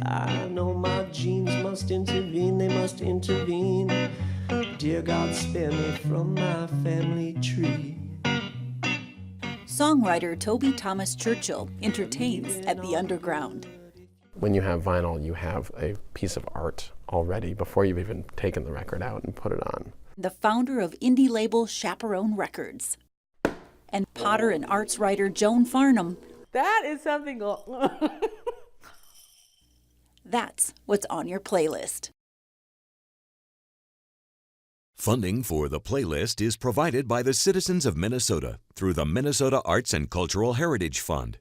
I know my genes must intervene, they must intervene. Dear God, spare me from my family tree. Songwriter Toby Thomas Churchill entertains at the Underground. When you have vinyl, you have a piece of art already before you've even taken the record out and put it on. The founder of indie label Chaperone Records. And potter and arts writer Joan Farnam. That is something. That's what's on your playlist. Funding for the playlist is provided by the citizens of Minnesota through the Minnesota Arts and Cultural Heritage Fund.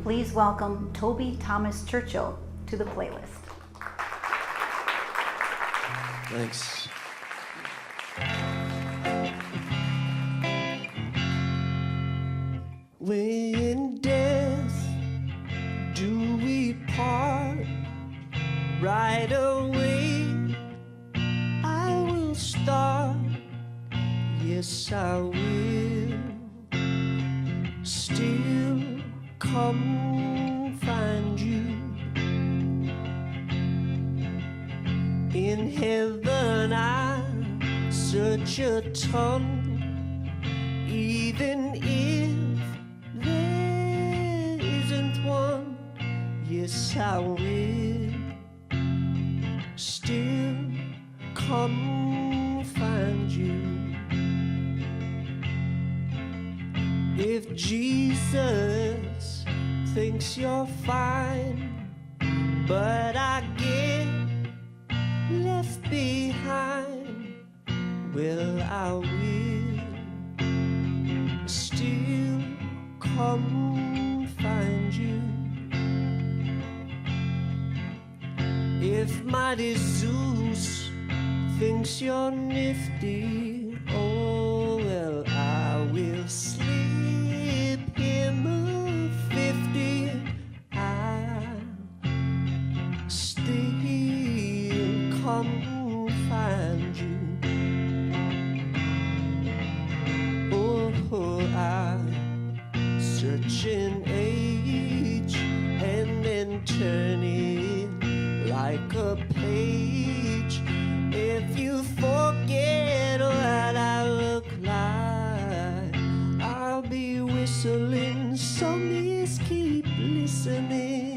Please welcome Toby Thomas Churchill to the playlist. Thanks. When death do we part, right away I will start, yes I will, still come find you. In heaven I search a ton, even if there isn't one, yes I will, still come find you. If Jesus thinks you're fine, but I get left behind, well I will still come find you. If mighty Zeus thinks you're nifty, oh well I will slip him a 50. I'll still come find you. Oh, I search an age and then turn it like a page. If you forget what I look like, I'll be whistling, so please keep listening.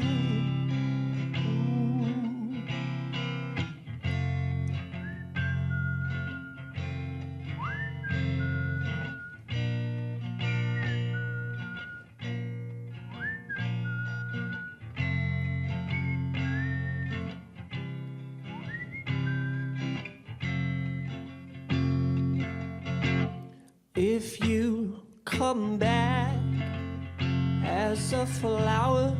If you come back as a flower,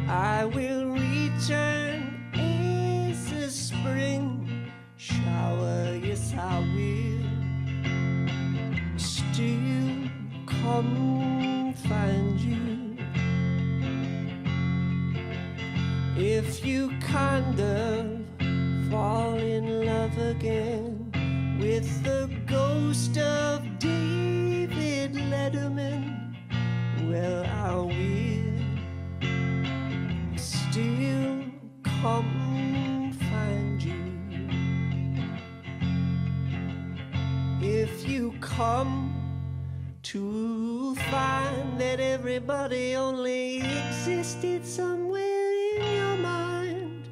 I will return as a spring shower. Yes, I will still come find you. If you kind of fall in love again with the ghost of David Letterman, well, I will still come find you. If you come to find that everybody only existed somewhere in your mind,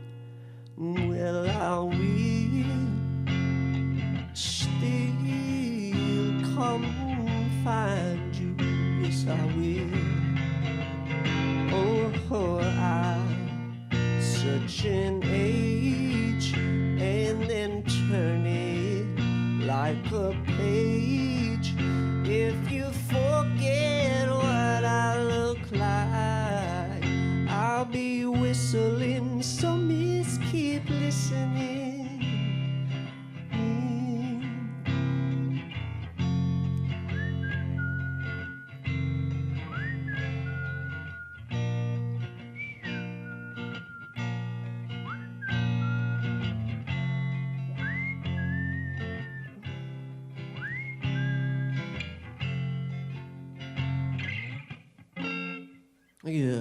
well, I will still come find you. Yes, I will. Oh, I search an age and then turn it like a page. If you forget what I look like, I'll be whistling, so miss, keep listening. Yeah.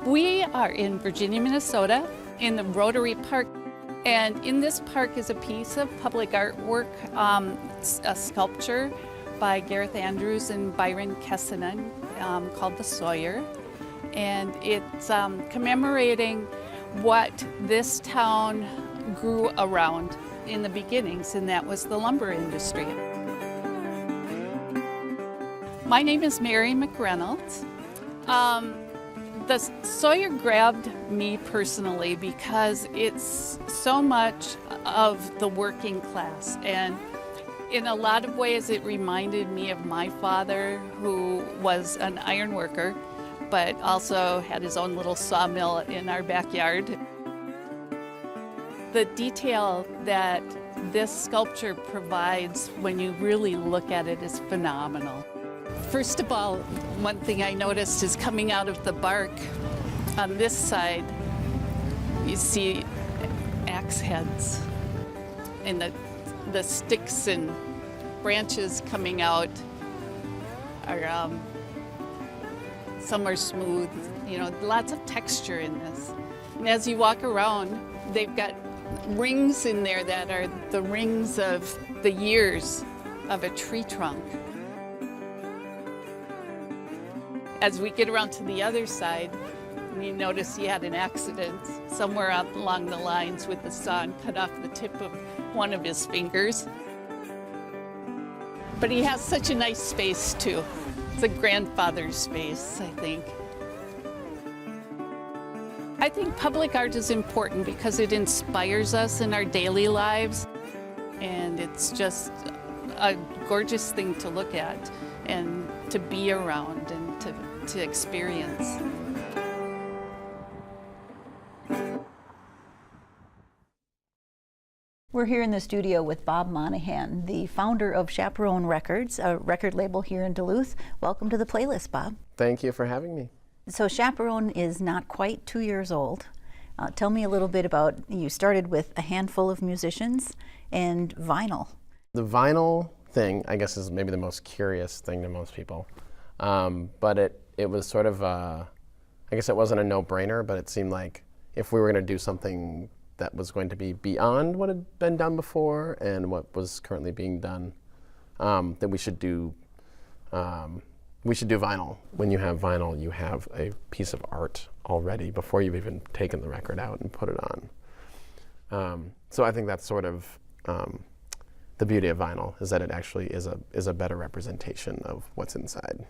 We are in Virginia, Minnesota, in the Rotary Park. And in this park is a piece of public artwork, a sculpture by Gareth Andrews and Byron Kessanen called the Sawyer. And it's commemorating what this town grew around in the beginnings, and that was the lumber industry. My name is Mary McReynolds. The Sawyer grabbed me personally because it's so much of the working class, and in a lot of ways it reminded me of my father, who was an iron worker but also had his own little sawmill in our backyard. The detail that this sculpture provides when you really look at it is phenomenal. First of all, one thing I noticed is coming out of the bark on this side, you see axe heads, and the sticks and branches coming out are some are smooth, you know, lots of texture in this. And as you walk around, they've got rings in there that are the rings of the years of a tree trunk. As we get around to the other side, you notice he had an accident somewhere up along the lines with the saw and cut off the tip of one of his fingers. But he has such a nice space too. It's a grandfather's space, I think. I think public art is important because it inspires us in our daily lives, and it's just a gorgeous thing to look at and to be around and to experience. We're here in the studio with Bob Monahan, the founder of Chaperone Records, a record label here in Duluth. Welcome to the playlist, Bob. Thank you for having me. So Chaperone is not quite 2 years old. Tell me a little bit about, you started with a handful of musicians and vinyl. The vinyl thing, I guess, is maybe the most curious thing to most people. But it was sort of, I guess it wasn't a no-brainer, but it seemed like if we were going to do something that was going to be beyond what had been done before and what was currently being done, that we should do vinyl. When you have vinyl, you have a piece of art already before you've even taken the record out and put it on. So I think that's sort of the beauty of vinyl, is that it actually is a better representation of what's inside.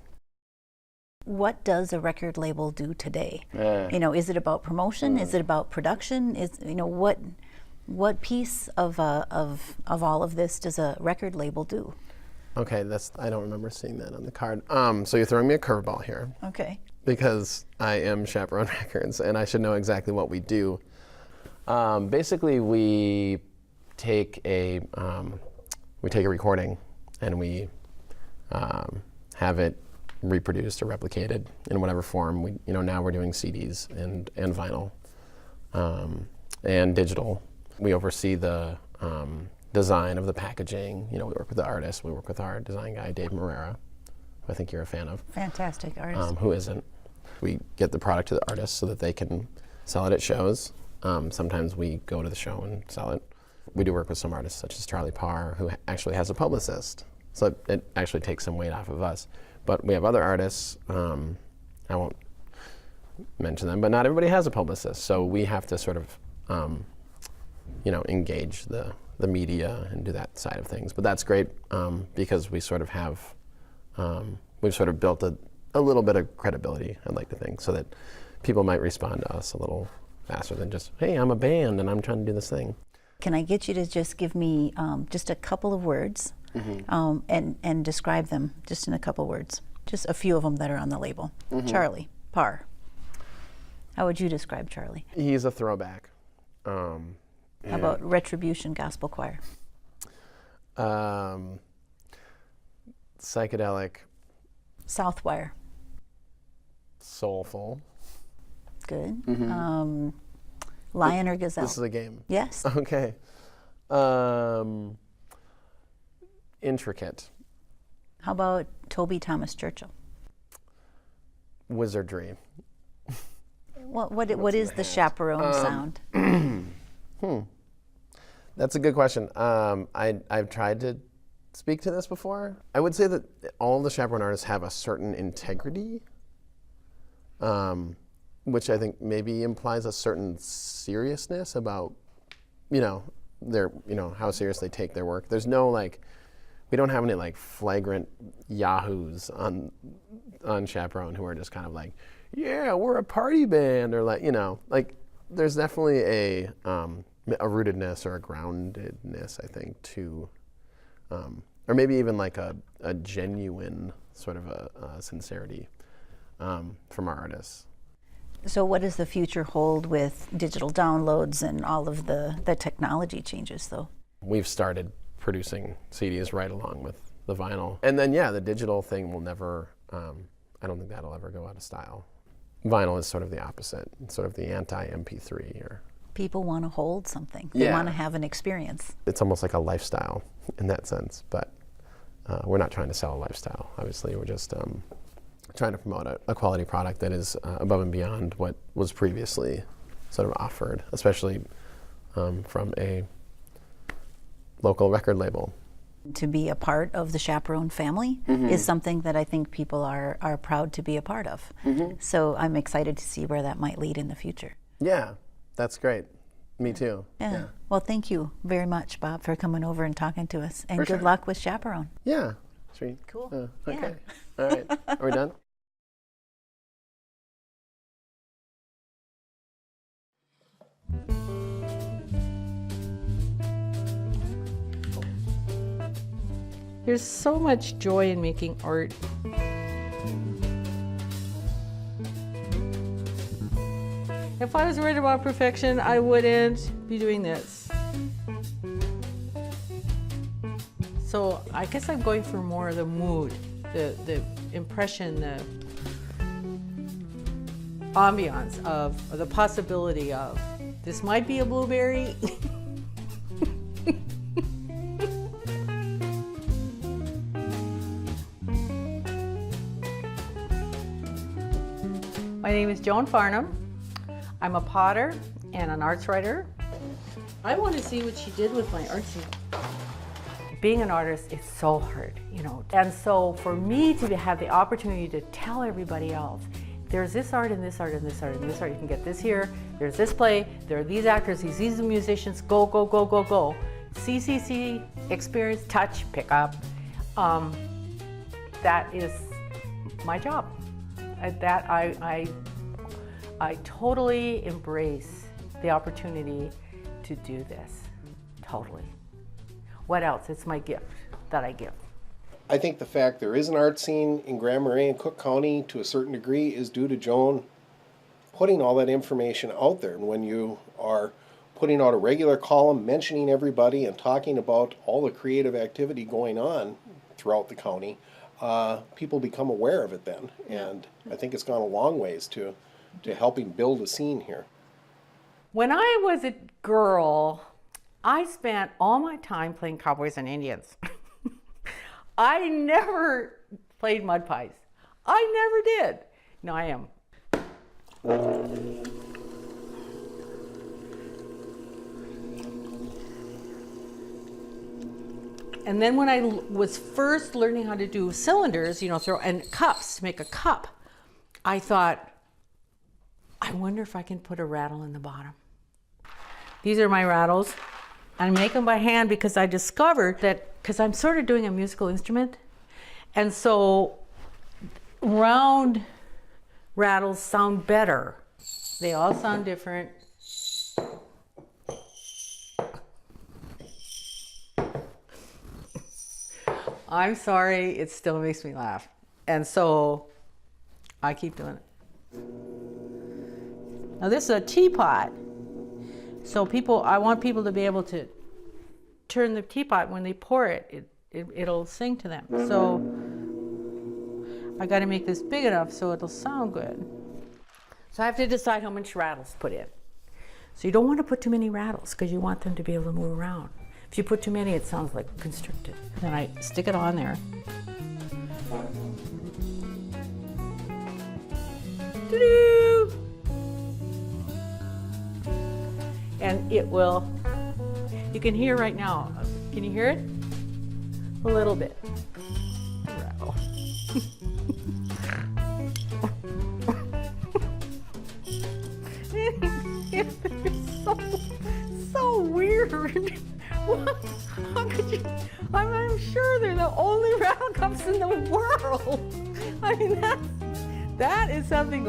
What does a record label do today? You know, is it about promotion? Is it about production? What piece of all of this does a record label do? Okay, I don't remember seeing that on the card. So you're throwing me a curveball here. Okay. Because I am Chaperone Records and I should know exactly what we do. Basically, we take a recording and we have it reproduced or replicated in whatever form. Now we're doing CDs and vinyl and digital. We oversee the design of the packaging. We work with the artists. We work with our design guy, Dave Marrera, who I think you're a fan of. Fantastic artist. Who isn't? We get the product to the artists so that they can sell it at shows. Sometimes we go to the show and sell it. We do work with some artists such as Charlie Parr, who actually has a publicist. So it actually takes some weight off of us. But we have other artists, I won't mention them, but not everybody has a publicist. So we have to sort of, engage the media and do that side of things. But that's great because we sort of have, we've sort of built a little bit of credibility, I'd like to think, so that people might respond to us a little faster than just, hey, I'm a band and I'm trying to do this thing. Can I get you to just give me just a couple of words and describe them just in a couple words? Just a few of them that are on the label. Charlie Parr. How would you describe Charlie? He's a throwback. How about Retribution Gospel Choir? Psychedelic. Southwire. Soulful. Good. Lion or gazelle? This is a game. Yes. Okay. Intricate. How about Toby Thomas Churchill? Wizardry. What is the chaperone sound? That's a good question. I've tried to speak to this before. I would say that all the chaperone artists have a certain integrity, which I think maybe implies a certain seriousness about, how serious they take their work. There's no we don't have any flagrant yahoos on chaperone who are just kind of yeah, we're a party band, or there's definitely a rootedness or a groundedness, I think, to, or maybe even a genuine sort of a sincerity from our artists. So what does the future hold with digital downloads and all of the technology changes, though? We've started producing CDs right along with the vinyl. And then, the digital thing will never, I don't think that'll ever go out of style. Vinyl is sort of the opposite, sort of the anti-MP3. People want to hold something. They want to have an experience. It's almost like a lifestyle in that sense, but we're not trying to sell a lifestyle. Obviously, we're just trying to promote a quality product that is above and beyond what was previously sort of offered, especially from a local record label. To be a part of the chaperone family is something that I think people are proud to be a part of. So I'm excited to see where that might lead in the future. Yeah, that's great. Me too. Yeah. Well, thank you very much, Bob, for coming over and talking to us. And good luck with chaperone. Yeah. Sweet. Cool. Okay. All right. Are we done? There's so much joy in making art. If I was worried about perfection, I wouldn't be doing this. So I guess I'm going for more of the mood, the impression, the ambiance of, or the possibility of, this might be a blueberry. My name is Joan Farnam. I'm a potter and an arts writer. I want to see what she did with my art scene. Being an artist is so hard, And so for me to have the opportunity to tell everybody else, there's this art and this art and this art and this art, you can get this here, there's this play, there are these actors, these musicians, go, go, go, go, go. See, experience, touch, pick up. That is my job. I totally embrace the opportunity to do this, totally. What else? It's my gift that I give. I think the fact there is an art scene in Grand Marais and Cook County to a certain degree is due to Joan putting all that information out there. And when you are putting out a regular column mentioning everybody and talking about all the creative activity going on throughout the county, people become aware of it then. And I think it's gone a long ways to helping build a scene here. When I was a girl, I spent all my time playing cowboys and Indians. I never played mud pies. I never did. No, I am. And then when I was first learning how to do cylinders, throw and cups to make a cup, I thought, I wonder if I can put a rattle in the bottom. These are my rattles. I make them by hand because I discovered that, because I'm sort of doing a musical instrument, and so round rattles sound better. They all sound different. I'm sorry, it still makes me laugh. And so I keep doing it. Now this is a teapot. So I want people to be able to turn the teapot when they pour it. It'll sing to them. So I got to make this big enough so it'll sound good. So I have to decide how much rattles to put in. So you don't want to put too many rattles because you want them to be able to move around. If you put too many, it sounds like constricted. Then I stick it on there. Doo-doo! And it will, you can hear right now. Can you hear it? A little bit. Rattle. It's so weird. How could you? I'm sure they're the only rattle cups in the world. I mean, that is something.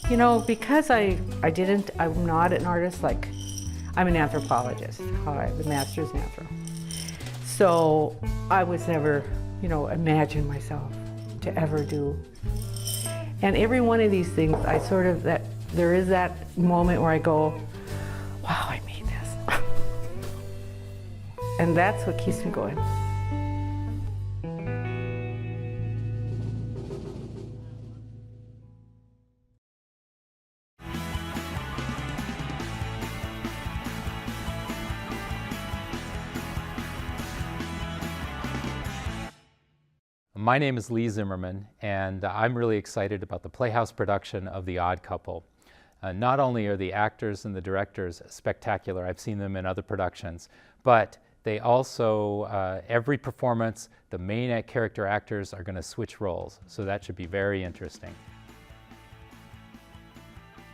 You know, because I'm not an artist, like, I'm an anthropologist. I have a master's in anthro. So I was never, imagine myself to ever do. And every one of these things, there is that moment where I go, wow, I made this. And that's what keeps me going. My name is Lee Zimmerman, and I'm really excited about the Playhouse production of The Odd Couple. Not only are the actors and the directors spectacular, I've seen them in other productions, but they also, every performance, the main character actors are going to switch roles, so that should be very interesting.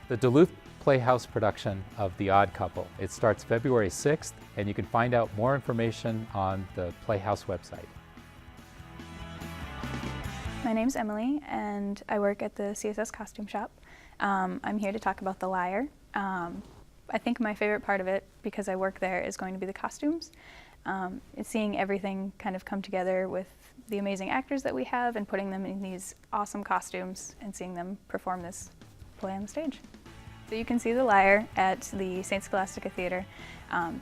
The Duluth Playhouse production of The Odd Couple. It starts February 6th, and you can find out more information on the Playhouse website. My name's Emily, and I work at the CSS costume shop. I'm here to talk about The Liar. I think my favorite part of it, because I work there, is going to be the costumes. It's seeing everything kind of come together with the amazing actors that we have and putting them in these awesome costumes and seeing them perform this play on the stage. So you can see The Liar at the St. Scholastica Theater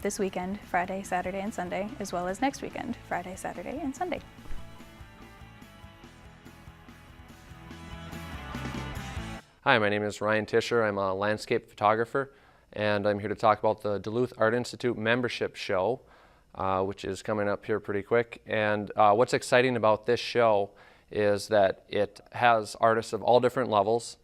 this weekend, Friday, Saturday, and Sunday, as well as next weekend, Friday, Saturday, and Sunday. Hi, my name is Ryan Tischer. I'm a landscape photographer, and I'm here to talk about the Duluth Art Institute membership show, which is coming up here pretty quick. And what's exciting about this show is that it has artists of all different levels.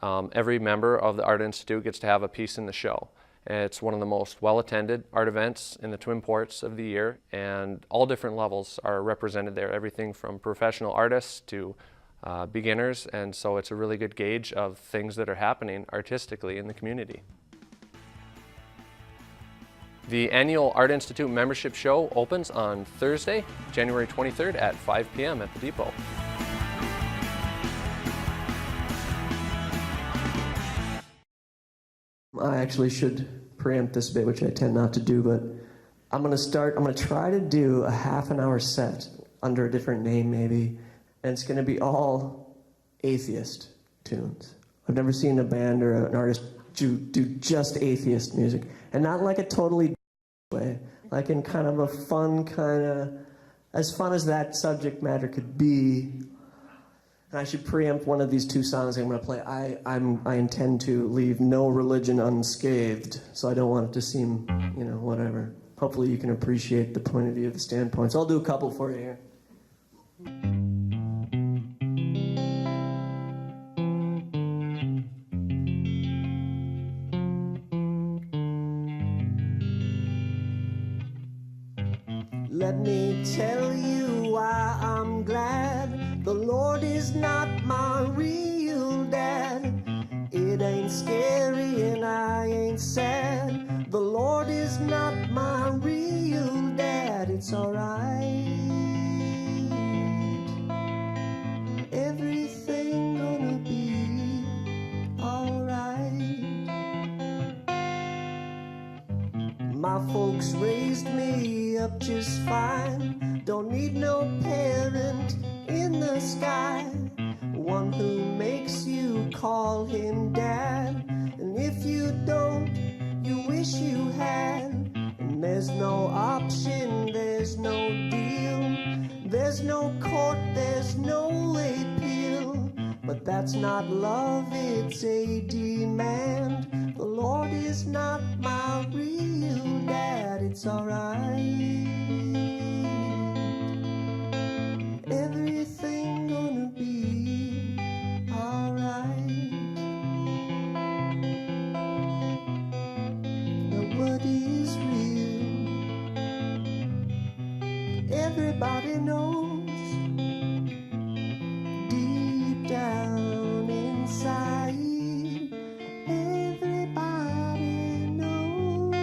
Every member of the Art Institute gets to have a piece in the show. And it's one of the most well-attended art events in the Twin Ports of the year, and all different levels are represented there, everything from professional artists to beginners, and so it's a really good gauge of things that are happening artistically in the community. The annual Art Institute membership show opens on Thursday, January 23rd at 5 p.m. at the Depot. I actually should preempt this bit, which I tend not to do, but I'm going to try to do a half-an-hour set under a different name maybe. And it's going to be all atheist tunes. I've never seen a band or an artist do just atheist music. And not like a totally way, like in kind of a fun as fun as that subject matter could be. And I should preempt one of these two songs I'm going to play. I intend to leave no religion unscathed, so I don't want it to seem, whatever. Hopefully you can appreciate the point of view of the standpoint. So I'll do a couple for you here. Let me tell you why I'm glad the Lord is not my real dad. It ain't scary and I ain't sad. The Lord is not my real dad. It's alright. Everything gonna be alright. My folks raised me up just fine. Don't need no parent in the sky. One who makes you call him dad. And if you don't, you wish you had. And there's no option, there's no deal. There's no court, there's no appeal. But that's not love, it's a demand. The Lord is not my real dad, it's alright. Everything gonna be alright. Now what is real? Everybody knows. Deep down inside, everybody knows.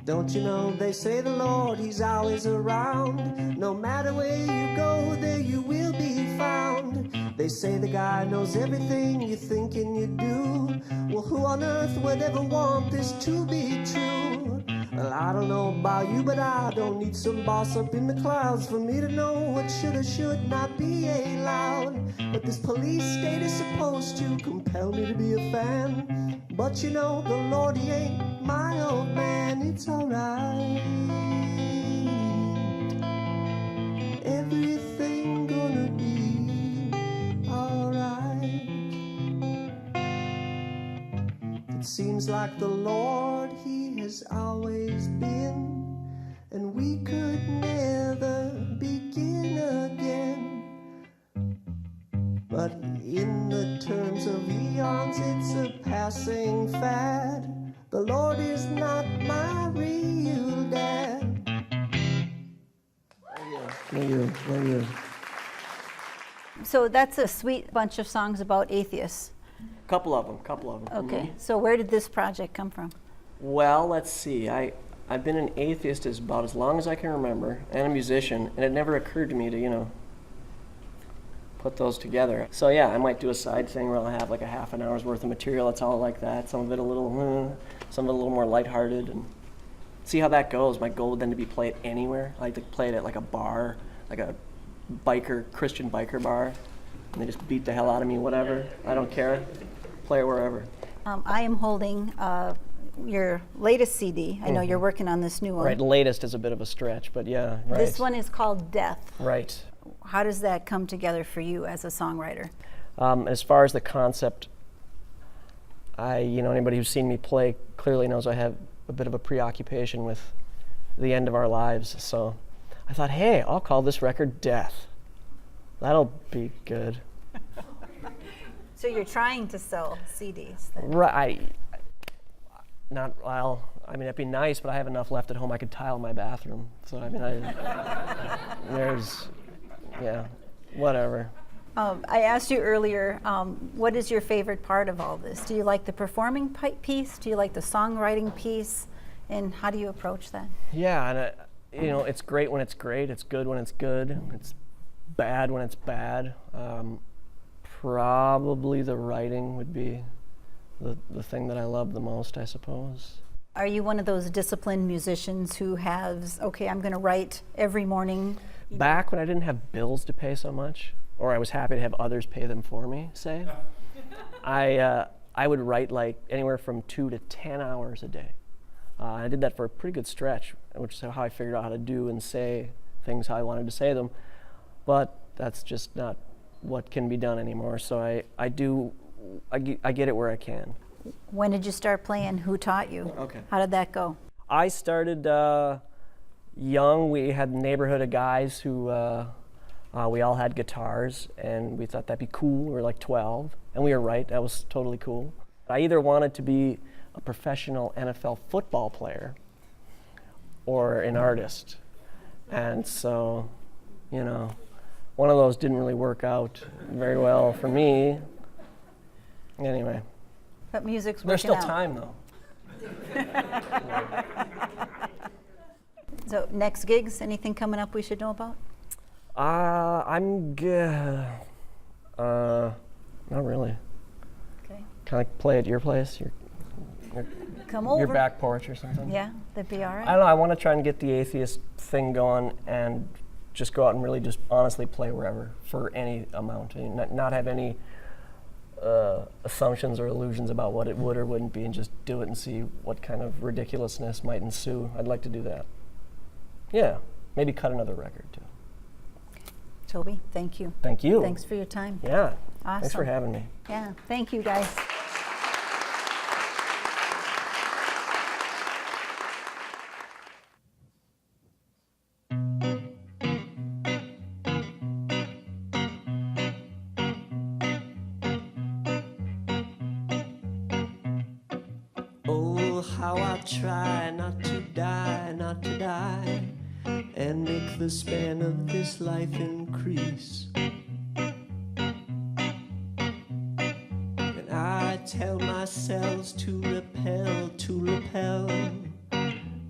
Don't you know they say the Lord, He's always around. No matter where you go, there you will be found. They say the guy knows everything you think and you do. Well, who on earth would ever want this to be true? Well, I don't know about you, but I don't need some boss up in the clouds for me to know what should or should not be allowed. But this police state is supposed to compel me to be a fan. But you know, the Lord, He ain't my old man, it's alright. Everything gonna be alright. It seems like the Lord, He has always been, and we could never begin again. But in the terms of eons, it's a passing fad. The Lord is not my real dad. Thank you. So that's a sweet bunch of songs about atheists. Couple of them. Okay, so where did this project come from? Well, let's see. I've been an atheist about as long as I can remember, and a musician, and it never occurred to me to, put those together. So yeah, I might do a side thing where I'll have like a half an hour's worth of material that's all like that. Some of it a little, some of it a little more lighthearted, and see how that goes. My goal would then to be play it anywhere. I like to play it at like a bar, like a Christian biker bar, and they just beat the hell out of me, whatever. I don't care. Play it wherever. I am holding your latest CD. I know you're working on this new one. Right, latest is a bit of a stretch, but yeah, right. This one is called Death. Right. How does that come together for you as a songwriter? As far as the concept, anybody who's seen me play clearly knows I have a bit of a preoccupation with the end of our lives. So I thought, hey, I'll call this record Death. That'll be good. So you're trying to sell CDs then? Right. It'd be nice, but I have enough left at home I could tile my bathroom. So, whatever. I asked you earlier, what is your favorite part of all this? Do you like the performing piece? Do you like the songwriting piece? And how do you approach that? Yeah, and it's great when it's great. It's good when it's good. It's bad when it's bad. Probably the writing would be the thing that I love the most, I suppose. Are you one of those disciplined musicians who has, okay, I'm going to write every morning? Back when I didn't have bills to pay so much, or I was happy to have others pay them for me, say, I would write like anywhere from 2 to 10 hours a day. I did that for a pretty good stretch, which is how I figured out how to do and say things how I wanted to say them. But that's just not what can be done anymore. So I get it where I can. When did you start playing? Who taught you? Okay. How did that go? I started young. We had a neighborhood of guys who we all had guitars, and we thought that'd be cool. We were like 12, and we were right. That was totally cool. I either wanted to be a professional NFL football player or an artist. And so, one of those didn't really work out very well for me. Anyway. But music's working There's still out. time, though. So next gigs, anything coming up we should know about? I'm good. Not really. Okay. Can I play at your place? Come over. Your back porch or something? Yeah, that'd be all right. I don't know. I want to try and get the atheist thing going and just go out and really just honestly play wherever for any amount. And not have any assumptions or illusions about what it would or wouldn't be, and just do it and see what kind of ridiculousness might ensue. I'd like to do that. Yeah, maybe cut another record too. Toby, thank you. Thank you. Thanks for your time. Yeah. Awesome. Thanks for having me. Yeah, thank you guys. Oh, how I try not to die, and make the span of this life increase. And I tell myself to repel,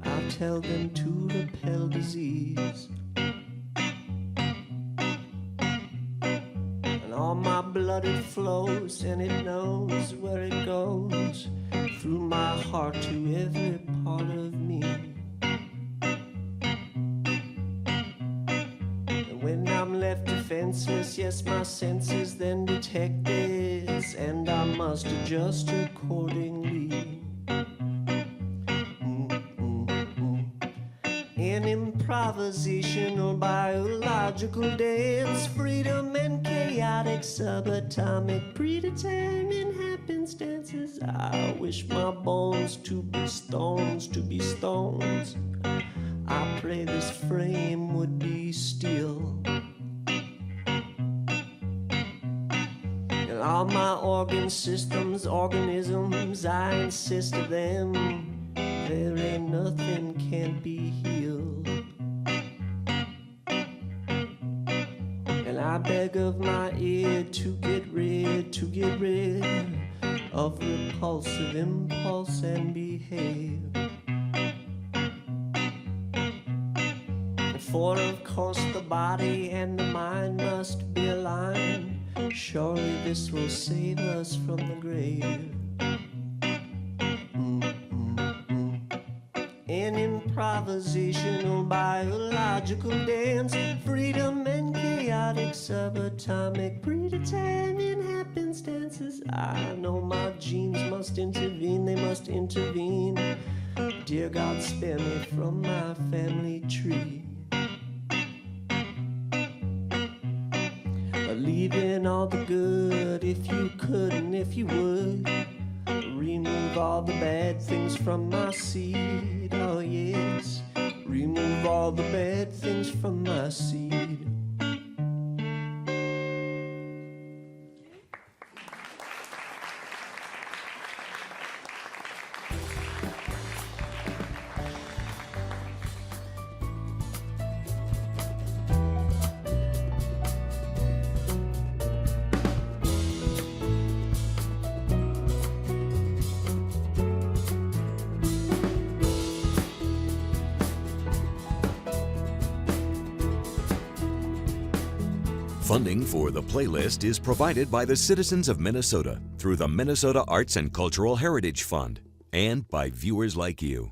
I'll tell them to repel disease. And all my blood it flows, and it knows where it goes, through my heart to every part of me. And when I'm left defenseless, yes, my senses then detect this, and I must adjust accordingly. An improvisational biological dance, freedom and chaotic subatomic predetermined happenstances. I wish my bones to be stones, I pray this frame would be steel. And all my organ systems, organisms, I insist of them, there ain't nothing can't be healed. And I beg of my ear to get rid of repulsive impulse and behave. For of course the body and the mind must be aligned. Surely this will save us from the grave. An improvisational biological dance, freedom and chaotic subatomic predetermined happenstances. I know my genes must intervene, they must intervene. Dear God, spare me from my family tree. Leaving all the good, if you could and if you would, remove all the bad things from my seed. Oh yes, remove all the bad things from my seed. Funding for the playlist is provided by the citizens of Minnesota through the Minnesota Arts and Cultural Heritage Fund and by viewers like you.